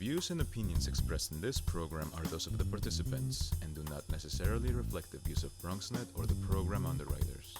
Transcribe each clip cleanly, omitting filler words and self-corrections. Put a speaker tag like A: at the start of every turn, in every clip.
A: views and opinions expressed in this program are those of the participants and do not necessarily reflect the views of Bronxnet or the program underwriters.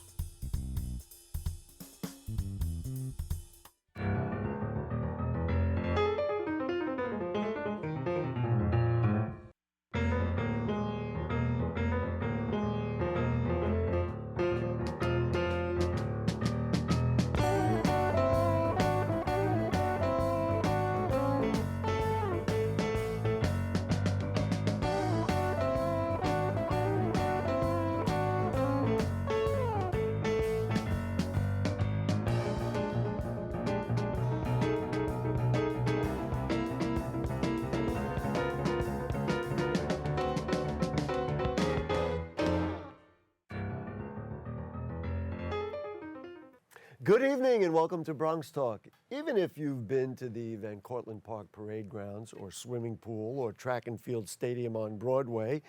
B: Good evening and welcome to BronxTalk. Even if you've been to the Cortlandt Park parade grounds or swimming pool or track and field stadium on Broadway,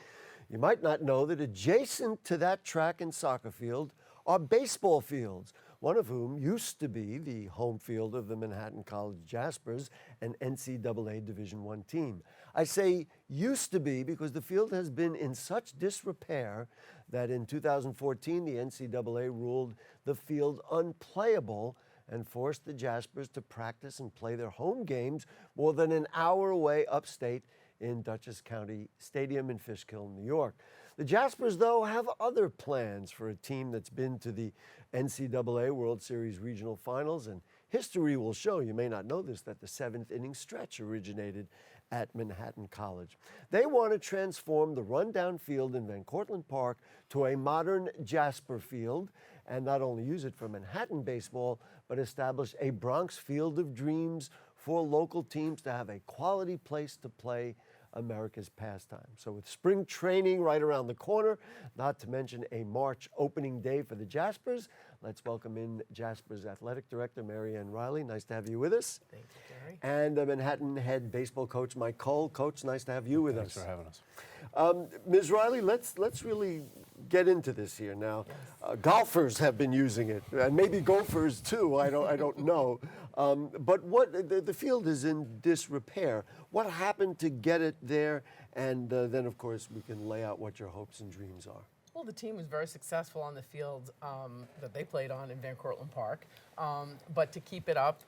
B: you might not know that adjacent to that track and soccer field are baseball fields, one of whom used to be the home field of the Manhattan College Jaspers, an NCAA Division I team. I say used to be because the field has been in such disrepair that in 2014 the NCAA ruled the field unplayable and forced the Jaspers to practice and play their home games more than an hour away upstate in Dutchess County Stadium in Fishkill, New York. The Jaspers, though, have other plans for a team that's been to the NCAA World Series regional finals, and history will show, you may not know this, that the seventh inning stretch originated at Manhattan College. They want to transform the rundown field in Cortlandt Park to a modern Jasper field and not only use it for Manhattan baseball, but establish a Bronx field of dreams for local teams to have a quality place to play America's pastime. So with spring training right around the corner, not to mention a March opening day for the Jaspers, let's welcome in Jaspers Athletic Director Marianne Reilly. Nice to have you with us.
C: Thank you, Gary.
B: And Manhattan head baseball coach Mike Cole. Coach, nice to have you with us.
D: Thanks for having us.
B: Ms. Reilly, let's really get into this here now.
C: Yes.
B: Golfers have been using it, and maybe gophers too. I don't know. But the field is in disrepair. What happened to get it there? And then, of course, we can lay out what your hopes and dreams are.
C: Well, the team was very successful on the field that they played on in Cortlandt Park. But to keep it up,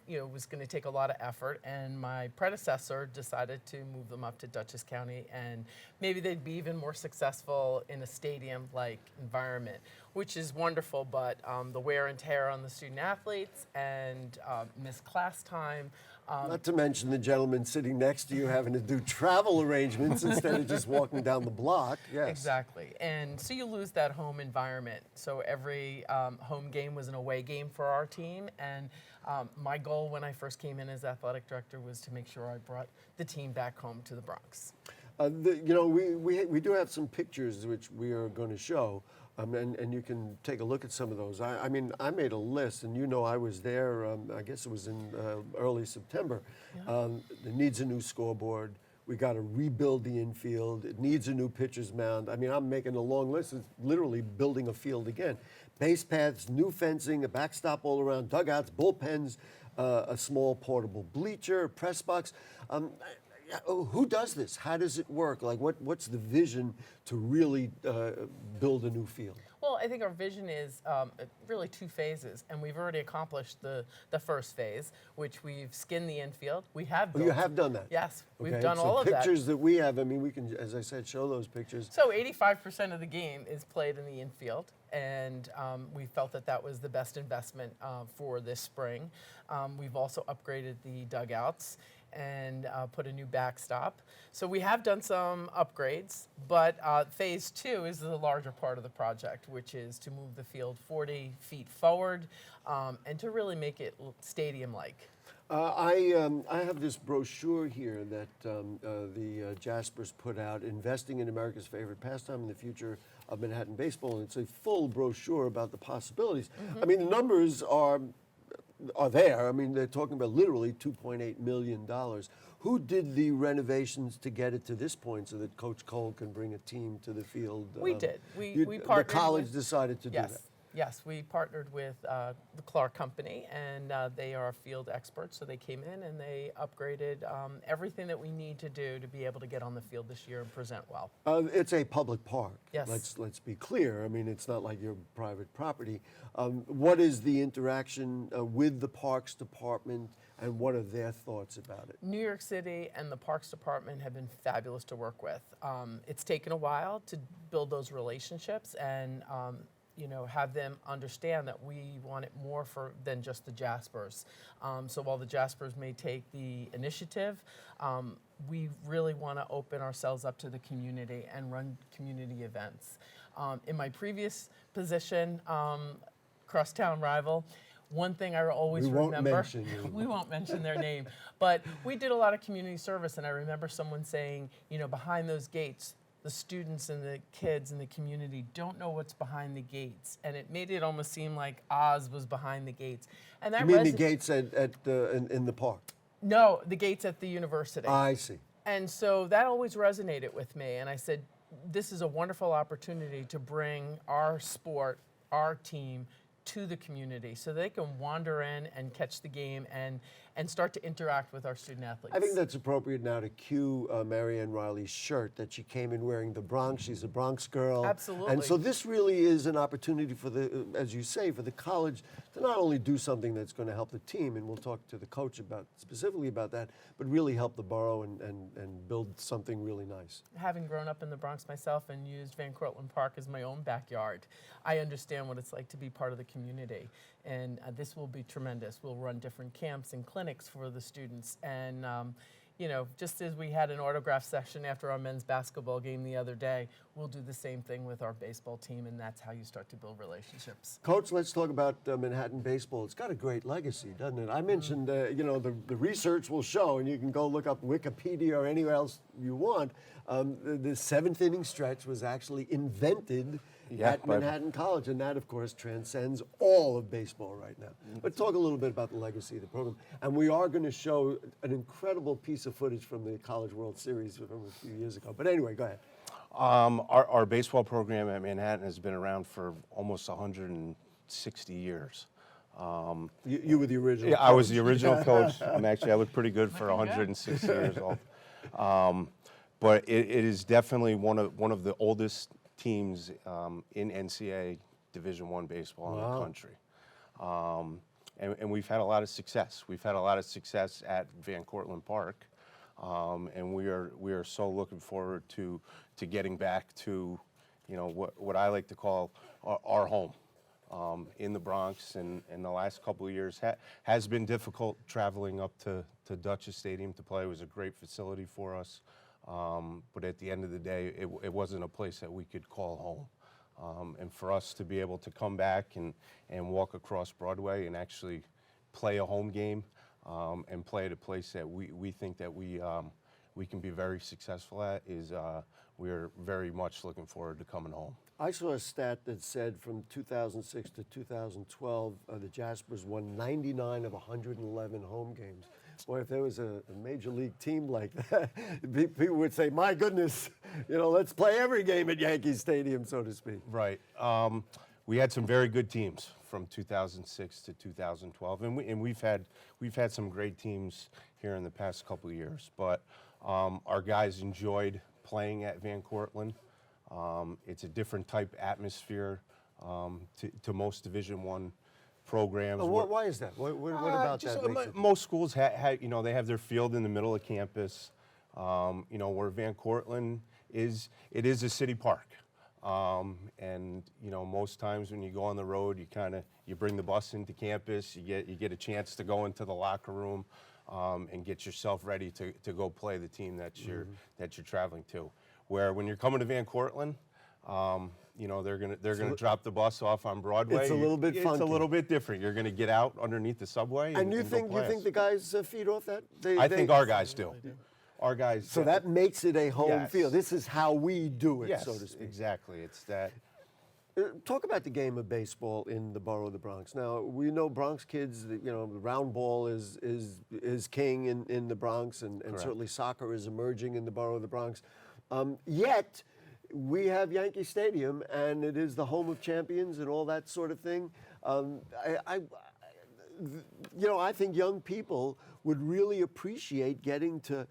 C: it was going to take a lot of effort. And my predecessor decided to move them up to Dutchess County, and maybe they'd be even more successful in a stadium-like environment, which is wonderful. But the wear and tear on the student athletes and missed class time.
B: Not to mention the gentleman sitting next to you having to do travel arrangements instead of just walking down the block. Yes.
C: Exactly. And so you lose that home environment. So every home game was an away game for our team. And my goal when I first came in as athletic director was to make sure I brought the team back home to the Bronx.
B: We do have some pictures which we are going to show. And you can take a look at some of those. I mean, I made a list, and I was there, I guess it was in early September.
C: Yeah.
B: It needs a new scoreboard. We got to rebuild the infield. It needs a new pitcher's mound. I mean, I'm making a long list. It's literally building a field again. Base paths, new fencing, a backstop all around, dugouts, bullpens, a small portable bleacher, press box. Who does this? How does it work? Like, what's the vision to really build a new field?
C: Well, I think our vision is really two phases, and we've already accomplished the first phase, which we've skinned the infield. We have built.
B: You have done that?
C: Yes,
B: okay.
C: We've done all of that.
B: Pictures that we have, I mean, we can, as I said, show those pictures.
C: So 85% of the game is played in the infield, and we felt that was the best investment for this spring. We've also upgraded the dugouts and put a new backstop. So we have done some upgrades, but phase two is the larger part of the project, which is to move the field 40 feet forward and to really make it stadium-like.
B: I have this brochure here that the Jaspers put out, Investing in America's Favorite Pastime and the Future of Manhattan Baseball, and it's a full brochure about the possibilities. Mm-hmm. I mean, the numbers are there. I mean, they're talking about literally $2.8 million. Who did the renovations to get it to this point so that Coach Cole can bring a team to the field?
C: We did. We partnered.
B: The college decided to do that.
C: Yes, we partnered with the Clark Company, and they are field experts. So they came in and they upgraded everything that we need to do to be able to get on the field this year and present well.
B: It's a public park.
C: Yes.
B: Let's be clear. I mean, it's not like your private property. What is the interaction with the Parks Department, and what are their thoughts about it?
C: New York City and the Parks Department have been fabulous to work with. It's taken a while to build those relationships and have them understand that we want it more than just the Jaspers. So while the Jaspers may take the initiative, we really want to open ourselves up to the community and run community events. In my previous position, crosstown rival, one thing I always remember, we won't mention their name, but we did a lot of community service, and I remember someone saying, behind those gates, the students and the kids in the community don't know what's behind the gates, and it made it almost seem like Oz was behind the gates. And that
B: You mean the gates in the park?
C: No, the gates at the university.
B: I see.
C: And so that always resonated with me, and I said, this is a wonderful opportunity to bring our sport, our team, to the community so they can wander in and catch the game and start to interact with our student athletes.
B: I think that's appropriate now to cue Marianne Reilly's shirt that she came in wearing the Bronx. She's a Bronx girl.
C: Absolutely.
B: And so this really is an opportunity for the, as you say, for the college to not only do something that's going to help the team, and we'll talk to the coach specifically about that, but really help the borough and build something really nice.
C: Having grown up in the Bronx myself and used Van Cortlandt Park as my own backyard, I understand what it's like to be part of the community. And this will be tremendous. We'll run different camps and clinics for the students. And, just as we had an autograph session after our men's basketball game the other day, we'll do the same thing with our baseball team, and that's how you start to build relationships.
B: Coach, let's talk about Manhattan baseball. It's got a great legacy, doesn't it? I mentioned, the research will show, and you can go look up Wikipedia or anywhere else you want. The seventh inning stretch was actually invented at Manhattan College, and that, of course, transcends all of baseball right now. But talk a little bit about the legacy of the program. And we are going to show an incredible piece of footage from the College World Series from a few years ago. But anyway, go ahead.
D: Our baseball program at Manhattan has been around for almost 160 years.
B: You were the original coach.
D: I was the original coach. I look pretty good for 160 years old. But it is definitely one of the oldest teams in NCAA Division I baseball in the country. And we've had a lot of success. We've had a lot of success at Van Cortlandt Park. And we are so looking forward to getting back to, what I like to call our home in the Bronx. And the last couple of years has been difficult traveling up to Dutchess Stadium to play. It was a great facility for us. But at the end of the day, it wasn't a place that we could call home. And for us to be able to come back and walk across Broadway and actually play a home game and play at a place that we think that we can be very successful at is we're very much looking forward to coming home.
B: I saw a stat that said from 2006 to 2012, the Jaspers won 99 of 111 home games. Boy, if there was a major league team like that, people would say, my goodness, let's play every game at Yankee Stadium, so to speak.
D: Right. We had some very good teams from 2006 to 2012, and we've had some great teams here in the past couple of years. But our guys enjoyed playing at Van Cortlandt. It's a different type atmosphere to most Division I programs.
B: Why is that? What about that?
D: Most schools they have their field in the middle of campus. Where Van Cortlandt is, it is a city park. And most times when you go on the road, you bring the bus into campus. You get a chance to go into the locker room and get yourself ready to go play the team that you're traveling to. Where when you're coming to Van Cortlandt, they're gonna drop the bus off on Broadway.
B: It's a little bit funky.
D: It's a little bit different. You're gonna get out underneath the subway.
B: And you think the guys feed off that?
D: I think our guys do. Our guys.
B: So that makes it a home field. This is how we do it,
D: yes,
B: so to speak.
D: Exactly. It's that.
B: Talk about the game of baseball in the borough of the Bronx. Now, we know Bronx kids, the round ball is king in the Bronx, and certainly soccer is emerging in the borough of the Bronx. Yet, we have Yankee Stadium, and it is the home of champions and all that sort of thing. I think young people would really appreciate getting to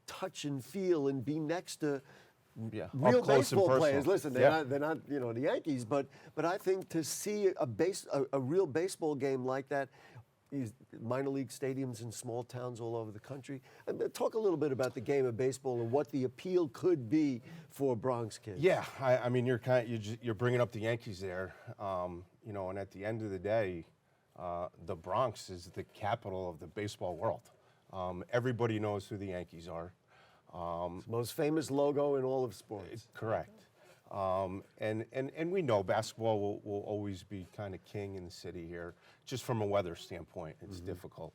B: touch and feel and be next to real
D: up close and
B: baseball
D: personal.
B: players. Listen, they're not the Yankees, but I think to see a real baseball game like that, these minor league stadiums in small towns all over the country. Talk a little bit about the game of baseball and what the appeal could be for Bronx kids.
D: Yeah, I mean, you're bringing up the Yankees there, and at the end of the day, the Bronx is the capital of the baseball world. Everybody knows who the Yankees are.
B: It's the most famous logo in all of sports.
D: Correct. And we know basketball will always be kind of king in the city here, just from a weather standpoint. It's difficult.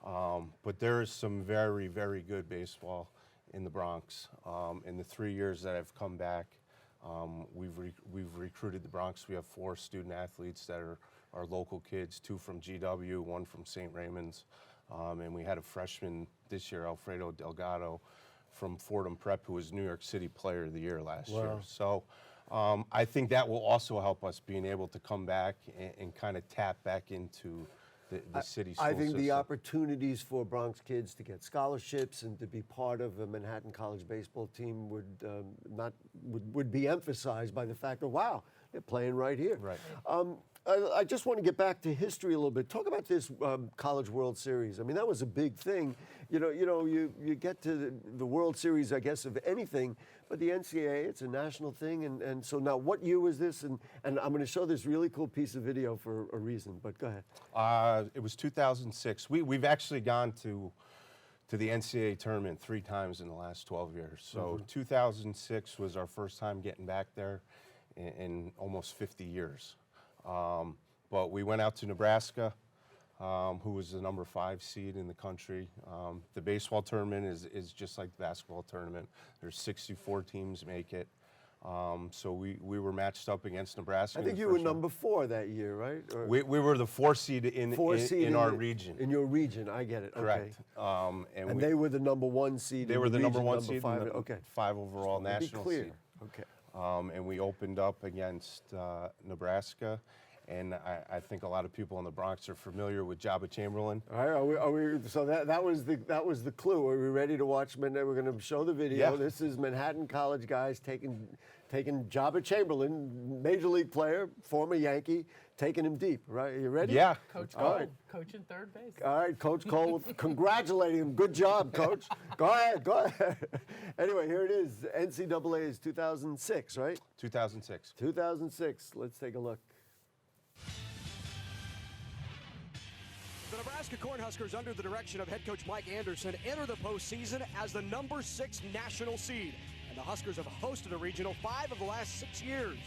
D: But there is some very, very good baseball in the Bronx. In the 3 years that I've come back, we've recruited the Bronx. We have 4 student athletes that are local kids, 2 from GW, 1 from St. Raymond's. And we had a freshman this year, Alfredo Delgado, from Fordham Prep, who was New York City Player of the Year last year. So I think that will also help us being able to come back and kind of tap back into the city school
B: I think the
D: system.
B: opportunities for Bronx kids to get scholarships and to be part of a Manhattan College baseball team would be emphasized by the fact that, wow, they're playing right here.
D: Right.
B: I just want to get back to history a little bit. Talk about this College World Series. I mean, that was a big thing. You get to the World Series, I guess, of anything, but the NCAA, it's a national thing. And so now, what year was this? And I'm going to show this really cool piece of video for a reason, but go ahead.
D: It was 2006. We've actually gone to the NCAA tournament 3 times in the last 12 years. So 2006 was our first time getting back there in almost 50 years. But we went out to Nebraska, who was the number 5 seed in the country. The baseball tournament is just like the basketball tournament. There's 64 teams make it. So we were matched up against Nebraska.
B: I think you were number 4 that year, right? Or
D: we were the 4 seed in our region.
B: In your region, I get it.
D: Correct.
B: Okay. And they were the number 1 seed.
D: They
B: in
D: were the
B: region,
D: number 1 seed,
B: 5,
D: and
B: okay.
D: 5 overall national
B: Be clear.
D: seed.
B: Okay.
D: And we opened up against Nebraska, and I think a lot of people in the Bronx are familiar with Jabba Chamberlain.
B: All right, are we, so that was the clue. Are we ready to watch? We're going to show the video.
D: Yeah.
B: This is Manhattan College guys taking Jabba Chamberlain, major league player, former Yankee, taking him deep. Right? Are you ready?
D: Yeah.
C: Coach
B: All
C: Cole,
B: right.
C: coaching third base.
B: All right, Coach Cole, congratulating him. Good job, Coach. Go ahead. Anyway, here it is. NCAA is 2006, right?
D: 2006.
B: 2006. Let's take a look.
E: The Nebraska Cornhuskers, under the direction of head coach Mike Anderson, enter the postseason as the number 6 national seed. And the Huskers have hosted a regional 5 of the last 6 years.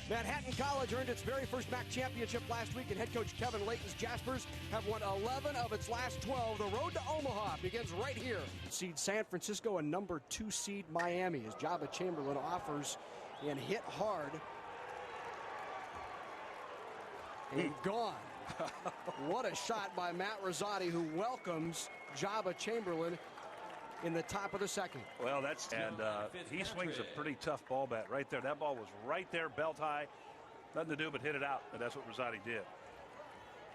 E: Manhattan College earned its very first MAC championship last week, and head coach Kevin Layton's Jaspers have won 11 of its last 12. The road to Omaha begins right here. Seed San Francisco and number 2 seed Miami as Jabba Chamberlain offers and hit hard. And gone. What a shot by Matt Rosati, who welcomes Jabba Chamberlain in the top of the second.
F: Well, he swings a pretty tough ball bat right there. That ball was right there, belt high. Nothing to do but hit it out, and that's what Rosati did.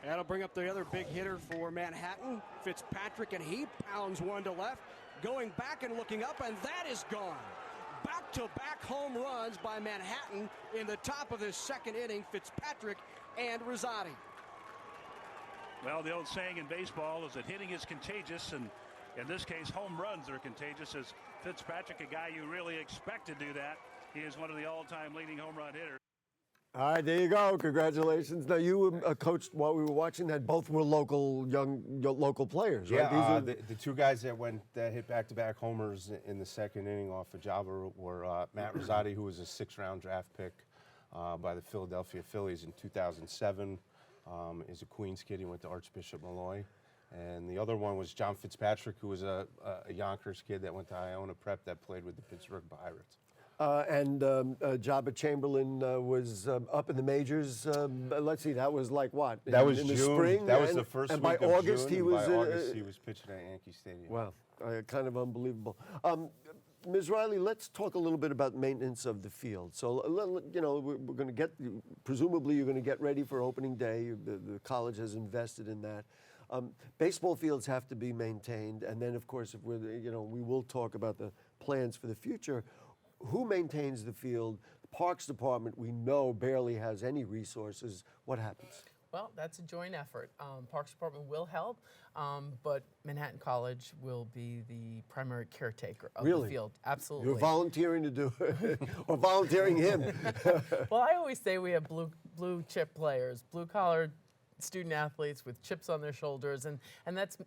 E: That'll bring up the other big hitter for Manhattan, Fitzpatrick, and he pounds one to left. Going back and looking up, and that is gone. Back-to-back home runs by Manhattan in the top of this second inning, Fitzpatrick and Rosati.
F: Well, the old saying in baseball is that hitting is contagious, and in this case, home runs are contagious, as Fitzpatrick, a guy you really expect to do that. He is one of the all-time leading home run hitters.
B: All right, there you go. Congratulations. Now, you coached while we were watching that. Both were local players, right?
D: Yeah, the 2 guys that hit back-to-back homers in the second inning off of Jabba were Matt Rosati, who was a 6th-round draft pick by the Philadelphia Phillies in 2007. Is a Queens kid. He went to Archbishop Malloy. And the other one was John Fitzpatrick, who was a Yonkers kid that went to Iona Prep that played with the Pittsburgh Pirates.
B: And Jabba Chamberlain was up in the majors. Let's see, that was like what?
D: That was
B: in
D: June.
B: the spring.
D: That was the first
B: and
D: week
B: by
D: of
B: August
D: June.
B: he was.
D: By August he was pitching at Yankee Stadium.
B: Wow, kind of unbelievable. Ms. Reilly, let's talk a little bit about maintenance of the field. So, you know, we're going to get, presumably you're going to get ready for opening day. The college has invested in that. Baseball fields have to be maintained. And then, of course, if we're, you know, we will talk about the plans for the future. Who maintains the field? The Parks Department, we know, barely has any resources. What happens?
C: Well, that's a joint effort. Parks Department will help, but Manhattan College will be the primary caretaker of the field. Absolutely.
B: You're volunteering to do it, or volunteering him.
C: Well, I always say we have blue chip players, blue collar student athletes with chips on their shoulders, and that's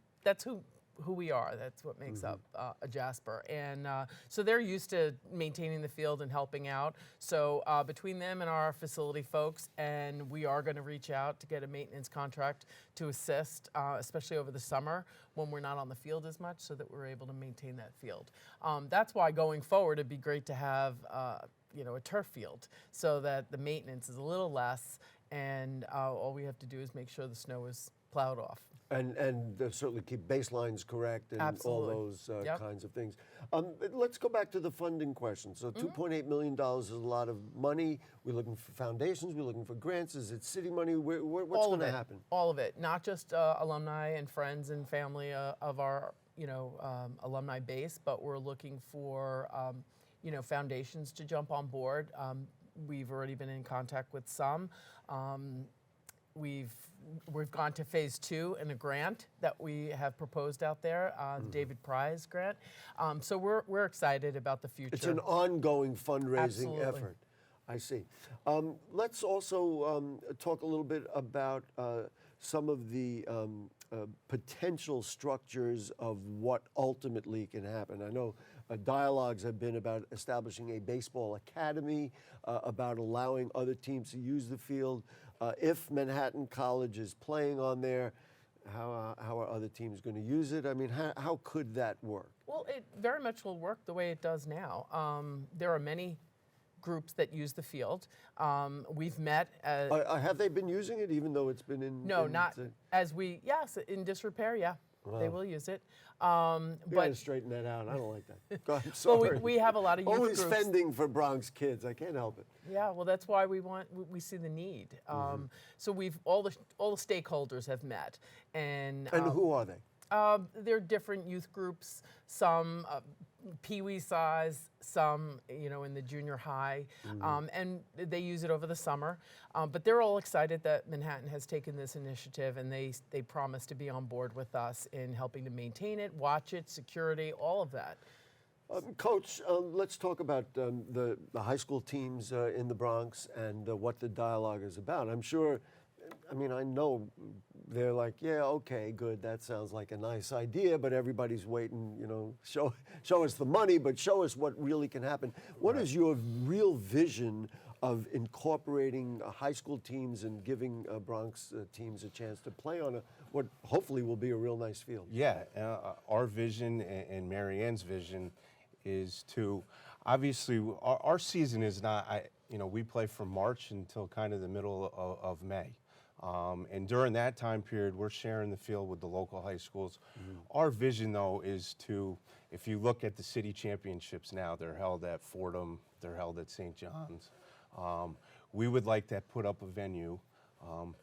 C: who we are. That's what makes up a Jasper. And so they're used to maintaining the field and helping out. So between them and our facility folks, and we are going to reach out to get a maintenance contract to assist, especially over the summer when we're not on the field as much, so that we're able to maintain that field. That's why going forward, it'd be great to have you know, a turf field so that the maintenance is a little less, and all we have to do is make sure the snow is plowed off.
B: And certainly keep baselines correct and
C: Absolutely.
B: all those
C: Yep.
B: kinds of things. Let's go back to the funding question. So $2.8 million is a lot of money. We're looking for foundations. We're looking for grants. Is it city money? What's going to happen?
C: All of it, not just alumni and friends and family of our alumni base, but we're looking for foundations to jump on board. We've already been in contact with some. We've gone to phase 2 in a grant that we have proposed out there, the David Prize grant. So we're excited about the future.
B: It's an ongoing fundraising
C: Absolutely.
B: effort. I see. Let's also talk a little bit about some of the potential structures of what ultimately can happen. I know dialogues have been about establishing a baseball academy, about allowing other teams to use the field. If Manhattan College is playing on there, how are other teams going to use it? I mean, how could that work?
C: Well, it very much will work the way it does now. There are many groups that use the field. We've met.
B: Have they been using it, even though it's been in?
C: No, not as we. Yes, in disrepair. Yeah, they will use it.
B: You gotta straighten that out. I don't like that. Go ahead, sorry.
C: Well, we have a lot of youth
B: always
C: groups.
B: fending for Bronx kids. I can't help it.
C: Yeah, well, that's why we see the need. So all the stakeholders have met, and
B: who are they?
C: They're different youth groups. Some pee-wee size, some in the junior high, and they use it over the summer. But they're all excited that Manhattan has taken this initiative, and they promise to be on board with us in helping to maintain it, watch it, security, all of that.
B: Coach, let's talk about the high school teams in the Bronx and what the dialogue is about. I'm sure, I mean, I know they're like, yeah, okay, good, that sounds like a nice idea, but everybody's waiting, show us the money, but show us what really can happen. What is your real vision of incorporating high school teams and giving Bronx teams a chance to play on what hopefully will be a real nice field?
D: Yeah, our vision and Marianne's vision is to, obviously, our season is not, we play from March until kind of the middle of May. And during that time period, we're sharing the field with the local high schools. Our vision, though, is to, if you look at the city championships now, they're held at Fordham, they're held at St. John's. We would like to put up a venue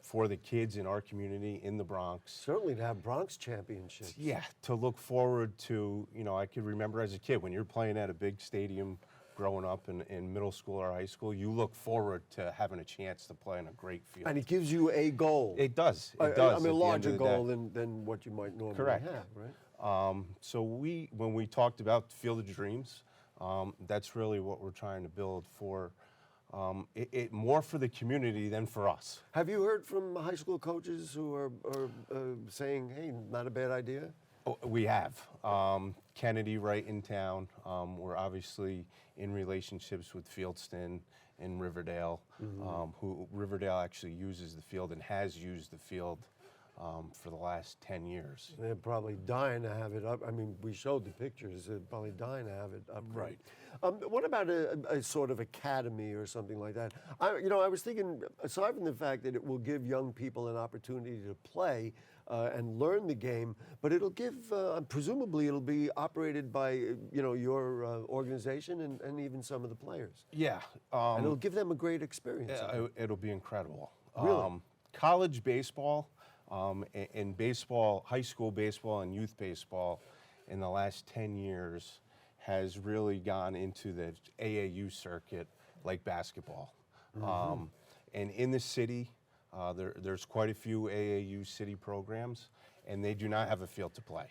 D: for the kids in our community in the Bronx.
B: Certainly to have Bronx championships.
D: Yeah, to look forward to, I could remember as a kid when you're playing at a big stadium growing up in middle school or high school, you look forward to having a chance to play in a great field.
B: And it gives you a goal.
D: It does. It
B: I
D: does.
B: mean, a larger goal than what you might normally have, right?
D: So when we talked about Field of Dreams, that's really what we're trying to build for, more for the community than for us.
B: Have you heard from high school coaches who are saying, hey, not a bad idea?
D: Oh, we have. Kennedy right in town. We're obviously in relationships with Fieldston and Riverdale, who Riverdale actually uses the field and has used the field for the last 10 years.
B: They're probably dying to have it up. I mean, we showed the pictures. They're probably dying to have it up.
D: Right.
B: What about a sort of academy or something like that? I was thinking, aside from the fact that it will give young people an opportunity to play, and learn the game. But it'll give, presumably, it'll be operated by your organization and even some of the players.
D: Yeah.
B: And it'll give them a great experience.
D: It'll be incredible.
B: Really?
D: College baseball and baseball, high school baseball and youth baseball in the last 10 years has really gone into the AAU circuit like basketball. And in the city, there's quite a few AAU city programs, and they do not have a field to play.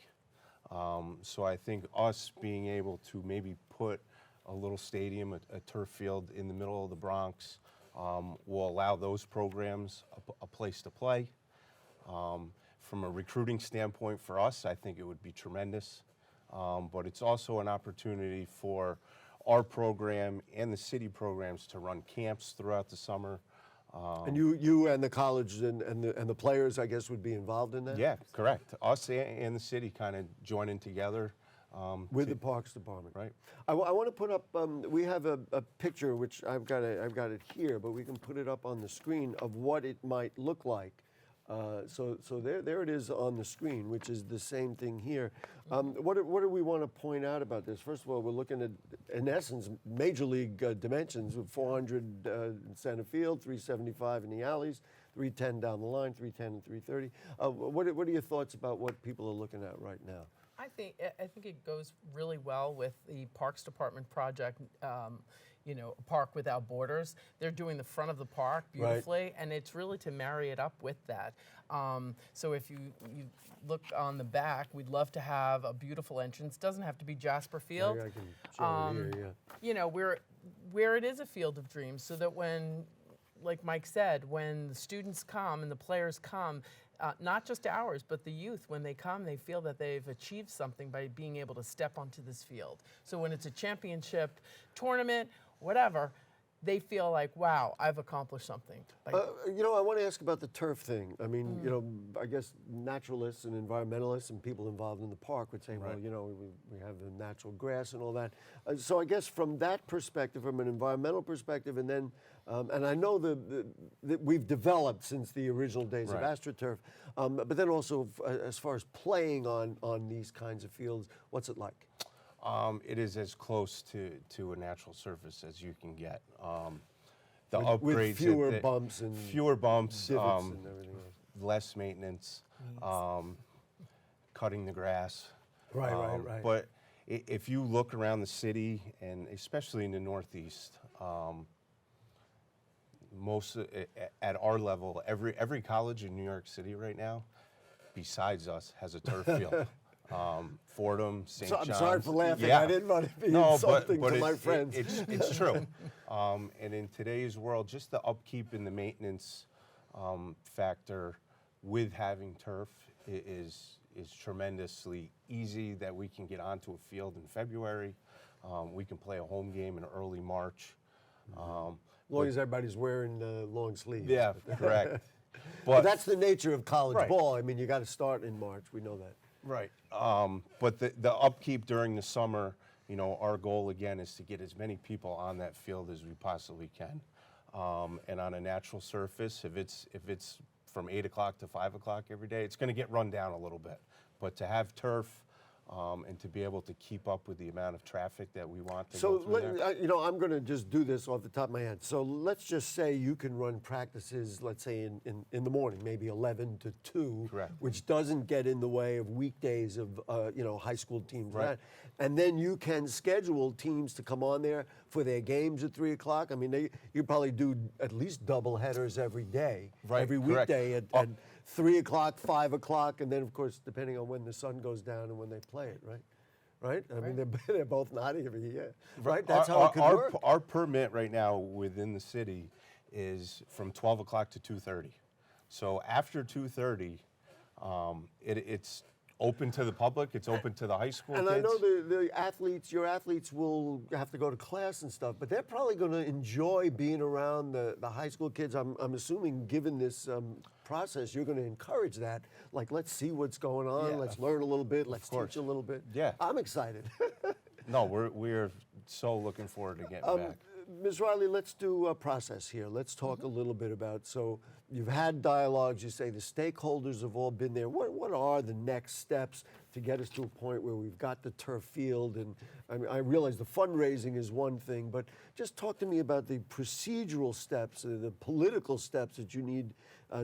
D: So I think us being able to maybe put a little stadium, a turf field in the middle of the Bronx, will allow those programs a place to play. From a recruiting standpoint for us, I think it would be tremendous. But it's also an opportunity for our program and the city programs to run camps throughout the summer.
B: And you and the college and the players, I guess, would be involved in that?
D: Yeah, correct. Us and the city kind of joining together.
B: With the Parks Department.
D: Right.
B: I want to put up, we have a picture, which I've got it here, but we can put it up on the screen of what it might look like. So there it is on the screen, which is the same thing here. What do we want to point out about this? First of all, we're looking at, in essence, major league dimensions with 400 in center field, 375 in the alleys, 310 down the line, 310 and 330. What are your thoughts about what people are looking at right now?
C: I think it goes really well with the Parks Department project, Park Without Borders. They're doing the front of the park beautifully, and it's really to marry it up with that. So if you look on the back, we'd love to have a beautiful entrance. Doesn't have to be Jasper Field.
B: I can show it here, yeah.
C: Where it is a field of dreams, so that when, like Mike said, when the students come and the players come, not just ours, but the youth, when they come, they feel that they've achieved something by being able to step onto this field. So when it's a championship tournament, whatever, they feel like, wow, I've accomplished something. Like,
B: I want to ask about the turf thing. I mean, I guess naturalists and environmentalists and people involved in the park would say, well, we have the natural grass and all that. So I guess from that perspective, from an environmental perspective, and then, and I know that we've developed since the original days of AstroTurf, but then also as far as playing on these kinds of fields, what's it like?
D: It is as close to a natural surface as you can get. The upgrades,
B: with fewer bumps and
D: divots,
B: and everything else.
D: less maintenance, cutting the grass.
B: Right.
D: But if you look around the city, and especially in the Northeast, at our level, every college in New York City right now, besides us, has a turf field. Fordham, St. John's.
B: I'm sorry for laughing.
D: Yeah.
B: I didn't want to be insulting to my friends.
D: It's true. And in today's world, just the upkeep and the maintenance factor with having turf is tremendously easy. That we can get onto a field in February. We can play a home game in early March.
B: As long as everybody's wearing long sleeves.
D: Yeah, correct.
B: But that's the nature of college ball. I mean, you got to start in March. We know that.
D: Right. But the upkeep during the summer, our goal again is to get as many people on that field as we possibly can. And on a natural surface, if it's from 8 o'clock to 5 o'clock every day, it's going to get run down a little bit. But to have turf and to be able to keep up with the amount of traffic that we want to go through there.
B: I'm going to just do this off the top of my head. So let's just say you can run practices, let's say in the morning, maybe 11 to 2,
D: Correct.
B: which doesn't get in the way of weekdays of high school teams.
D: Right.
B: And then you can schedule teams to come on there for their games at 3 o'clock. I mean, you probably do at least double headers every day, every
D: correct.
B: weekday at 3 o'clock, 5 o'clock, and then, of course, depending on when the sun goes down and when they play it, right? I mean, they're both nodding every year, right? That's how it could work.
D: Our permit right now within the city is from 12 o'clock to 2:30. So after 2:30, it's open to the public. It's open to the high school
B: and
D: kids.
B: I know your athletes will have to go to class and stuff, but they're probably going to enjoy being around the high school kids. I'm assuming, given this process, you're going to encourage that. Like, let's see what's going on.
D: Yeah,
B: let's learn a little bit. Let's
D: course.
B: teach a little bit.
D: Yeah.
B: I'm excited.
D: No, we're so looking forward to getting back.
B: Ms. Reilly, let's do a process here. Let's talk a little bit about, so you've had dialogues, you say the stakeholders have all been there. What are the next steps to get us to a point where we've got the turf field? And I mean, I realize the fundraising is one thing, but just talk to me about the procedural steps, the political steps that you need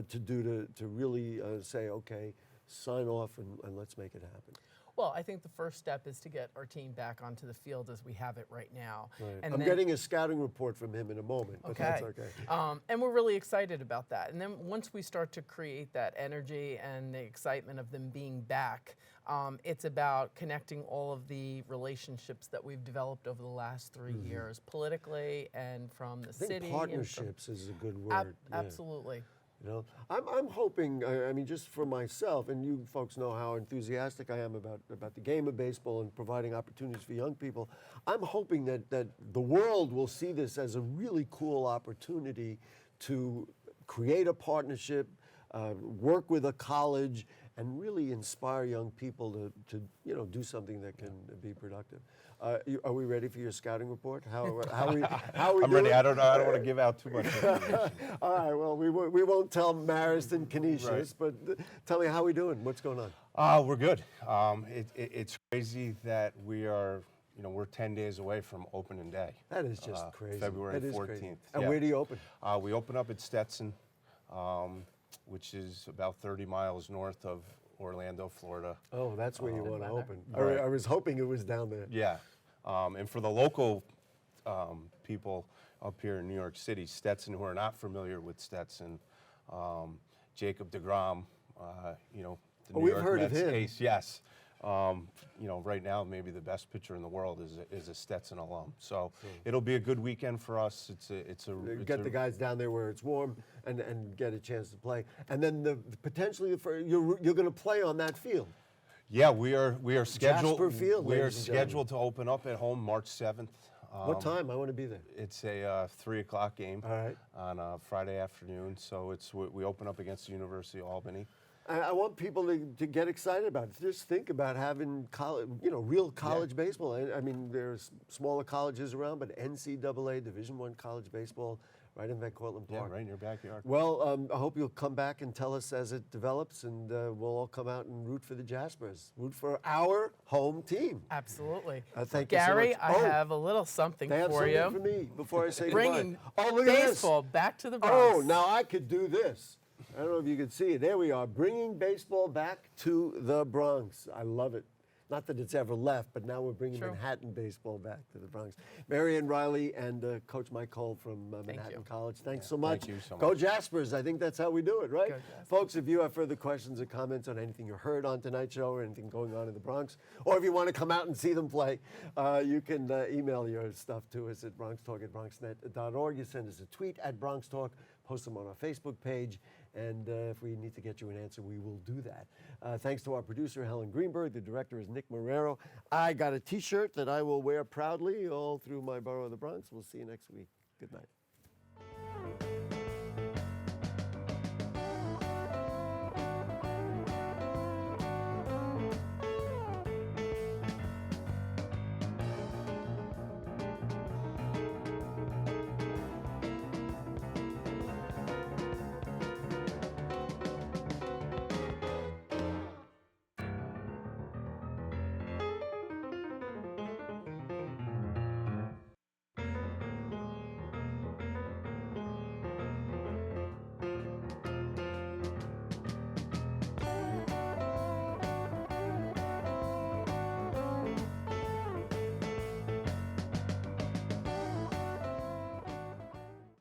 B: to do to really say, okay, sign off and let's make it happen.
C: Well, I think the first step is to get our team back onto the field as we have it right now.
B: Right.
C: And
B: I'm
C: then,
B: getting a scouting report from him in a moment, but that's okay.
C: And we're really excited about that. And then once we start to create that energy and the excitement of them being back, it's about connecting all of the relationships that we've developed over the last 3 years, politically and from the
B: I think
C: city.
B: partnerships is a good word. Yeah.
C: Absolutely.
B: You know, I'm hoping, I mean, just for myself, and you folks know how enthusiastic I am about the game of baseball and providing opportunities for young people. I'm hoping that the world will see this as a really cool opportunity to create a partnership, work with a college, and really inspire young people to do something that can be productive. Are we ready for your scouting report? How are we
D: I'm
B: doing?
D: ready. I don't want to give out too much information.
B: All right, well, we won't tell Marist and Canisius,
D: Right.
B: but tell me, how are we doing? What's going on?
D: We're good. It's crazy that we're 10 days away from opening day.
B: That is just crazy.
D: February
B: That is
D: 14th.
B: crazy. And
D: Yeah.
B: where do you open?
D: We open up at Stetson, which is about 30 miles north of Orlando, Florida.
B: Oh, that's where you want to open.
D: Right.
B: I was hoping it was down there.
D: Yeah. And for the local people up here in New York City, Stetson, who are not familiar with Stetson, Jacob deGrom, the New
B: we've
D: York
B: heard of
D: Mets
B: him.
D: ace, yes. Right now, maybe the best pitcher in the world is a Stetson alum. So it'll be a good weekend for us.
B: Get the guys down there where it's warm and get a chance to play. And then potentially you're going to play on that field.
D: Yeah, we are scheduled.
B: Jasper Field,
D: We are
B: ladies and gentlemen.
D: scheduled to open up at home March 7th.
B: What time? I want to be there.
D: It's a 3:00 game
B: All right.
D: on a Friday afternoon. So we open up against the University of Albany.
B: I want people to get excited about it. Just think about having college, real college baseball. I mean, there's smaller colleges around, but NCAA Division I college baseball right in Cortlandt Park.
D: Yeah, right in your backyard.
B: Well, I hope you'll come back and tell us as it develops, and we'll all come out and root for the Jaspers. Root for our home team.
C: Absolutely.
B: Thank you so
C: Gary,
B: much.
C: I have a little something
B: They have
C: for
B: something
C: you.
B: for me before I say
C: Bringing
B: goodbye. Oh, look at this.
C: baseball back to the Bronx.
B: Oh, now I could do this. I don't know if you can see it. There we are, bringing baseball back to the Bronx. I love it. Not that it's ever left, but now we're bringing
C: True.
B: Manhattan baseball back to the Bronx. Marianne Reilly and Coach Mike Cole from Manhattan
C: you.
B: College. Thanks so much.
D: Thank you so
B: Go
D: much.
B: Jaspers. I think that's how we do it, right?
C: Go Jaspers.
B: Folks, if you have further questions or comments on anything you heard on tonight's show or anything going on in the Bronx, or if you want to come out and see them play, you can email your stuff to us at BronxTalk@BronxNet.org. You send us a tweet at BronxTalk, post them on our Facebook page, and if we need to get you an answer, we will do that. Thanks to our producer, Helen Greenberg. The director is Nick Marrero. I got a T-shirt that I will wear proudly all through my borough of the Bronx. We'll see you next week. Good night.